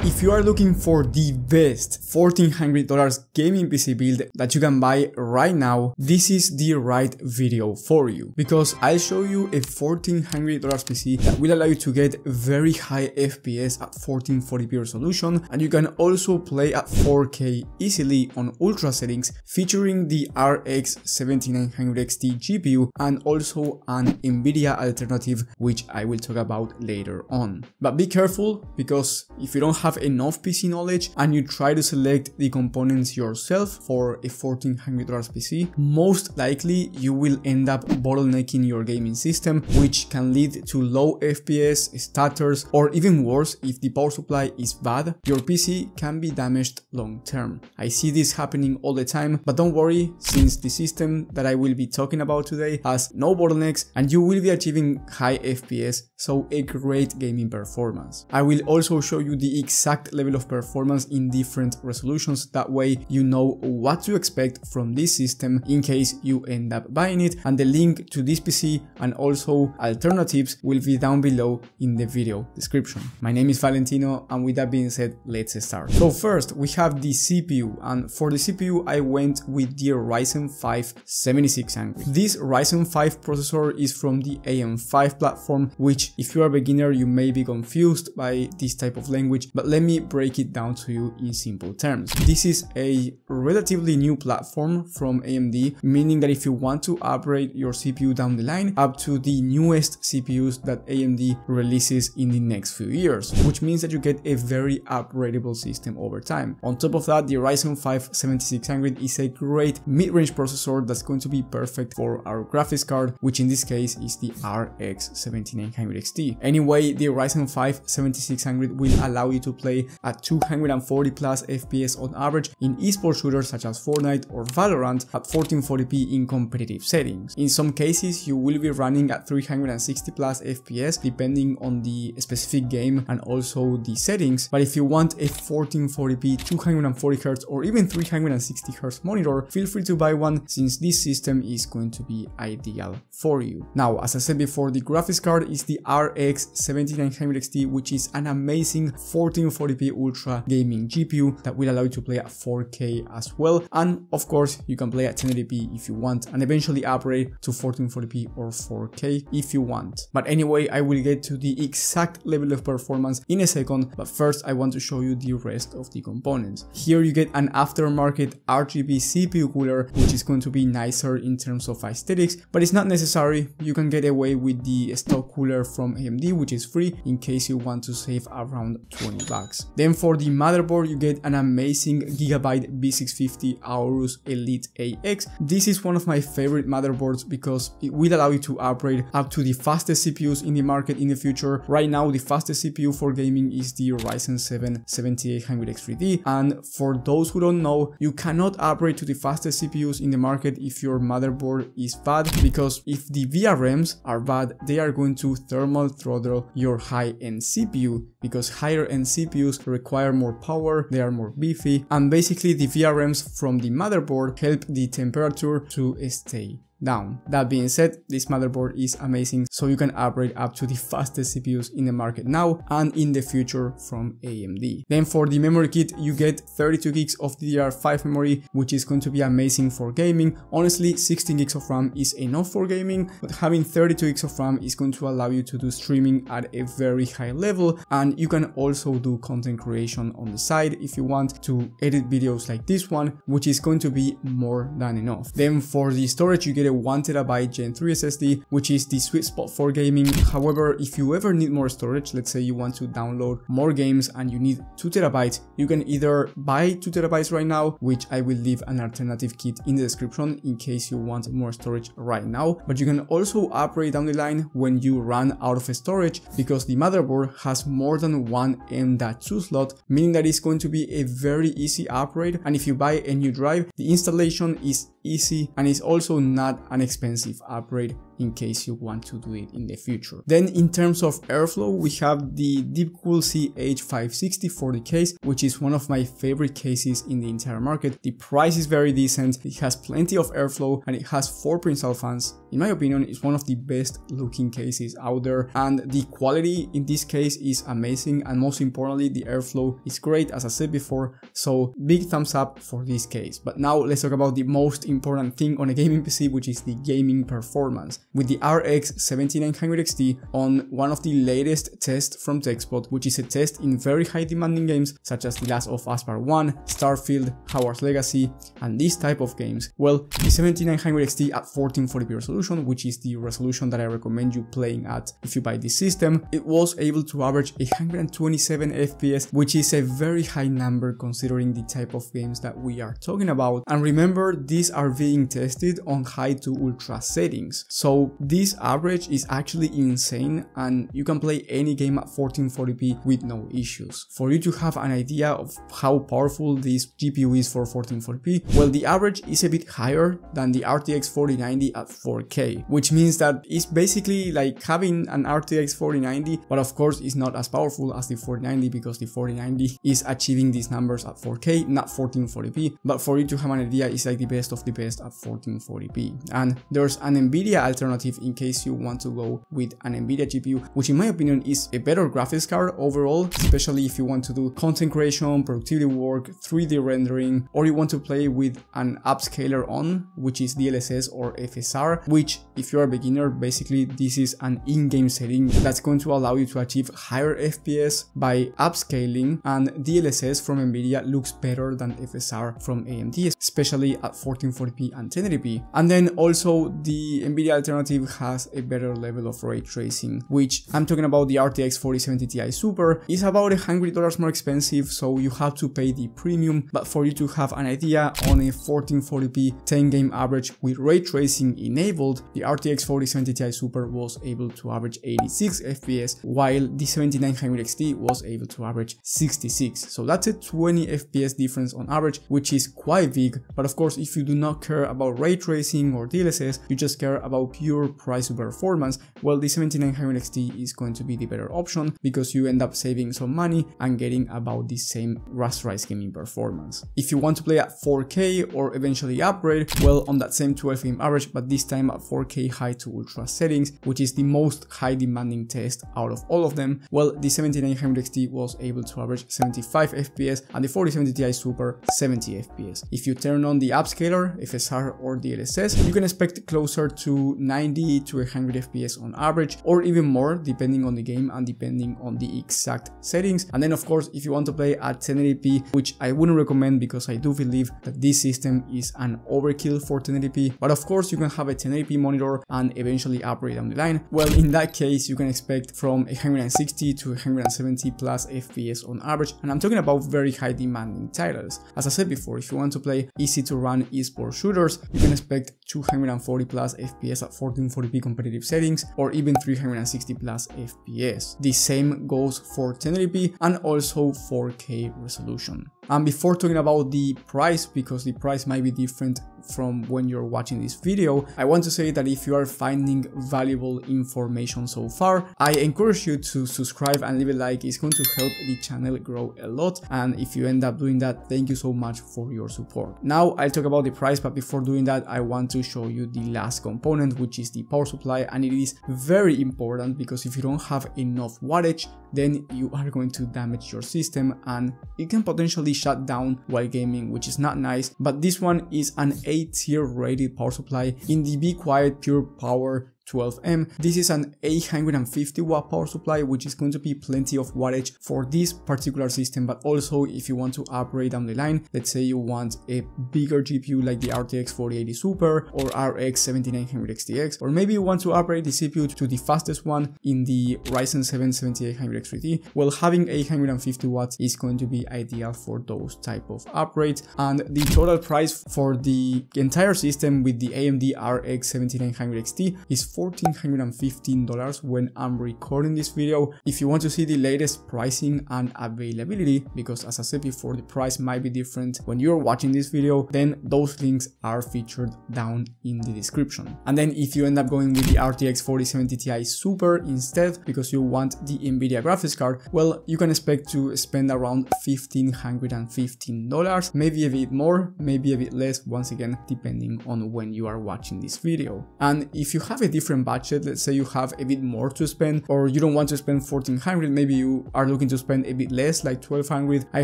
If you are looking for the best $1,400 gaming PC build that you can buy right now, this is the right video for you, because I'll show you a $1,400 PC that will allow you to get very high FPS at 1440p resolution, and you can also play at 4K easily on ultra settings, featuring the RX 7900 XT GPU and also an Nvidia Alternative, which I will talk about later on. But be careful, because if you don't have enough PC knowledge and you try to select the components yourself for a $1,400 PC, most likely you will end up bottlenecking your gaming system, which can lead to low FPS, stutters, or even worse, if the power supply is bad, your PC can be damaged long term. I see this happening all the time, but don't worry, since the system that I will be talking about today has no bottlenecks and you will be achieving high FPS, so a great gaming performance. I will also show you the exact level of performance in different resolutions, that way you know what to expect from this system in case you end up buying it, and the link to this PC and also alternatives will be down below in the video description. My name is Valentino, and with that being said, let's start. So first we have the CPU, and for the CPU I went with the Ryzen 5 7600. This Ryzen 5 processor is from the AM5 platform, which if you are a beginner you may be confused by this type of language, but let me break it down to you in simple terms. This is a relatively new platform from AMD, meaning that if you want to upgrade your CPU down the line up to the newest CPUs that AMD releases in the next few years, which means that you get a very upgradable system over time. On top of that, the Ryzen 5 7600 is a great mid-range processor that's going to be perfect for our graphics card, which in this case is the RX 7900 XT. Anyway, the Ryzen 5 7600 will allow you to play at 240 plus FPS on average in esports shooters such as Fortnite or Valorant at 1440p in competitive settings. In some cases you will be running at 360 plus FPS depending on the specific game and also the settings, but if you want a 1440p 240Hz or even 360Hz monitor, feel free to buy one, since this system is going to be ideal for you. Now, as I said before, the graphics card is the RX 7900 XT, which is an amazing 1440p ultra gaming GPU that will allow you to play at 4K as well, and of course you can play at 1080p if you want, and eventually upgrade to 1440p or 4K if you want. But anyway, I will get to the exact level of performance in a second, but first I want to show you the rest of the components. Here you get an aftermarket RGB CPU cooler, which is going to be nicer in terms of aesthetics, but it's not necessary. You can get away with the stock cooler from AMD, which is free, in case you want to save around 20 bucks. Then for the motherboard you get an amazing Gigabyte B650 Aorus Elite AX. This is one of my favorite motherboards because it will allow you to upgrade up to the fastest CPUs in the market in the future. Right now the fastest CPU for gaming is the Ryzen 7 7800X3D, and for those who don't know, you cannot upgrade to the fastest CPUs in the market if your motherboard is bad, because if the VRMs are bad, they are going to thermal throttle your high-end CPU, because higher-end CPUs require more power, they are more beefy, and basically the VRMs from the motherboard help the temperature to stay down. That being said, this motherboard is amazing, so you can upgrade up to the fastest CPUs in the market now and in the future from AMD. Then for the memory kit you get 32 gigs of DDR5 memory, which is going to be amazing for gaming. Honestly, 16 gigs of RAM is enough for gaming, but having 32 gigs of RAM is going to allow you to do streaming at a very high level, and you can also do content creation on the side if you want to edit videos like this one, which is going to be more than enough. Then for the storage you get a 1TB Gen 3 SSD, which is the sweet spot for gaming. However, if you ever need more storage, let's say you want to download more games and you need 2TB, you can either buy 2TB right now, which I will leave an alternative kit in the description in case you want more storage right now, but you can also upgrade down the line when you run out of storage, because the motherboard has more than one M.2 slot, meaning that it's going to be a very easy upgrade, and if you buy a new drive, the installation is easy and it's also not an expensive upgrade in case you want to do it in the future. Then in terms of airflow, we have the Deepcool CH560 for the case, which is one of my favorite cases in the entire market. The price is very decent, it has plenty of airflow, and it has 4 principal fans. In my opinion, it's one of the best looking cases out there, and the quality in this case is amazing, and most importantly, the airflow is great, as I said before, so big thumbs up for this case. But now let's talk about the most important thing on a gaming PC, which is the gaming performance. With the RX 7900 XT on one of the latest tests from TechSpot, which is a test in very high demanding games such as The Last of Us Part 1, Starfield, Hogwarts Legacy, and this type of games, well, the 7900 XT at 1440p resolution, which is the resolution that I recommend you playing at if you buy this system, it was able to average 127 FPS, which is a very high number considering the type of games that we are talking about. And remember, these are being tested on high to ultra settings, so this average is actually insane, and you can play any game at 1440p with no issues. For you to have an idea of how powerful this GPU is for 1440p, well, the average is a bit higher than the RTX 4090 at 4K, which means that it's basically like having an RTX 4090, but of course it's not as powerful as the 4090 because the 4090 is achieving these numbers at 4K, not 1440p. But for you to have an idea, it's like the best of the best at 1440p. And there's an Nvidia alternative in case you want to go with an Nvidia GPU, which in my opinion is a better graphics card overall, especially if you want to do content creation, productivity work, 3D rendering, or you want to play with an upscaler on, which is DLSS or FSR, which if you're a beginner, basically this is an in-game setting that's going to allow you to achieve higher FPS by upscaling, and DLSS from Nvidia looks better than FSR from AMD, especially at 1440p and 1080p. And then also the Nvidia alternative has a better level of ray tracing, which I'm talking about the RTX 4070 Ti Super is about $100 more expensive, so you have to pay the premium. But for you to have an idea, on a 1440p 10 game average with ray tracing enabled, the RTX 4070 Ti Super was able to average 86 FPS, while the 7900 XT was able to average 66. So that's a 20 FPS difference on average, which is quite big. But of course, if you do not care about ray tracing or DLSS, you just care about pure price to performance, well, the 7900 XT is going to be the better option because you end up saving some money and getting about the same rasterized gaming performance. If you want to play at 4K or eventually upgrade, well, on that same 12 game average, but this time at 4K high to ultra settings, which is the most high demanding test out of all of them, well, the 7900 XT was able to average 75 FPS and the 4070 Ti Super 70 FPS. If you turn on the upscaler, FSR or DLSS, you can expect closer to 90 to 100 FPS on average, or even more depending on the game and depending on the exact settings. And then of course, if you want to play at 1080p, which I wouldn't recommend because I do believe that this system is an overkill for 1080p, but of course you can have a 1080p monitor and eventually upgrade down the line, well, in that case you can expect from 160 to 170 plus FPS on average, and I'm talking about very high demanding titles. As I said before, if you want to play easy to run esports shooters, you can expect 240 plus FPS at 1440p competitive settings, or even 360 plus FPS. The same goes for 1080p and also 4K resolution. And before talking about the price, because the price might be different from when you're watching this video, I want to say that if you are finding valuable information so far, I encourage you to subscribe and leave a like. It's going to help the channel grow a lot, and if you end up doing that, thank you so much for your support. Now I'll talk about the price, but before doing that, I want to show you the last component, which is the power supply, and it is very important because if you don't have enough wattage, then you are going to damage your system and it can potentially shut down while gaming, which is not nice. But this one is an A-tier rated power supply in the Be Quiet Pure Power 12M. This is an 850 watt power supply, which is going to be plenty of wattage for this particular system. But also if you want to upgrade down the line, let's say you want a bigger GPU like the RTX 4080 Super or RX 7900 XTX, or maybe you want to upgrade the CPU to the fastest one in the Ryzen 7 7800 X3T, well, having 850 watts is going to be ideal for those type of upgrades. And the total price for the entire system with the AMD RX 7900 XT is $1,415 when I'm recording this video. If you want to see the latest pricing and availability, because as I said before, the price might be different when you're watching this video, then those links are featured down in the description. And then if you end up going with the RTX 4070 Ti Super instead because you want the Nvidia graphics card, well, you can expect to spend around $1,515, maybe a bit more, maybe a bit less, once again depending on when you are watching this video. And if you have a different budget, let's say you have a bit more to spend, or you don't want to spend $1,400, maybe you are looking to spend a bit less, like $1,200, I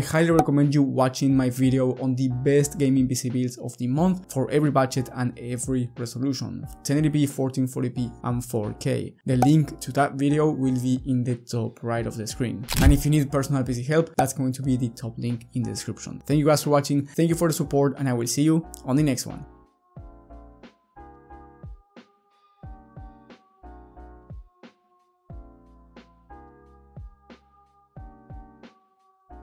highly recommend you watching my video on the best gaming PC builds of the month for every budget and every resolution: 1080p, 1440p and 4K. The link to that video will be in the top right of the screen. And if you need personal PC help, that's going to be the top link in the description. Thank you guys for watching, thank you for the support, and I will see you on the next one.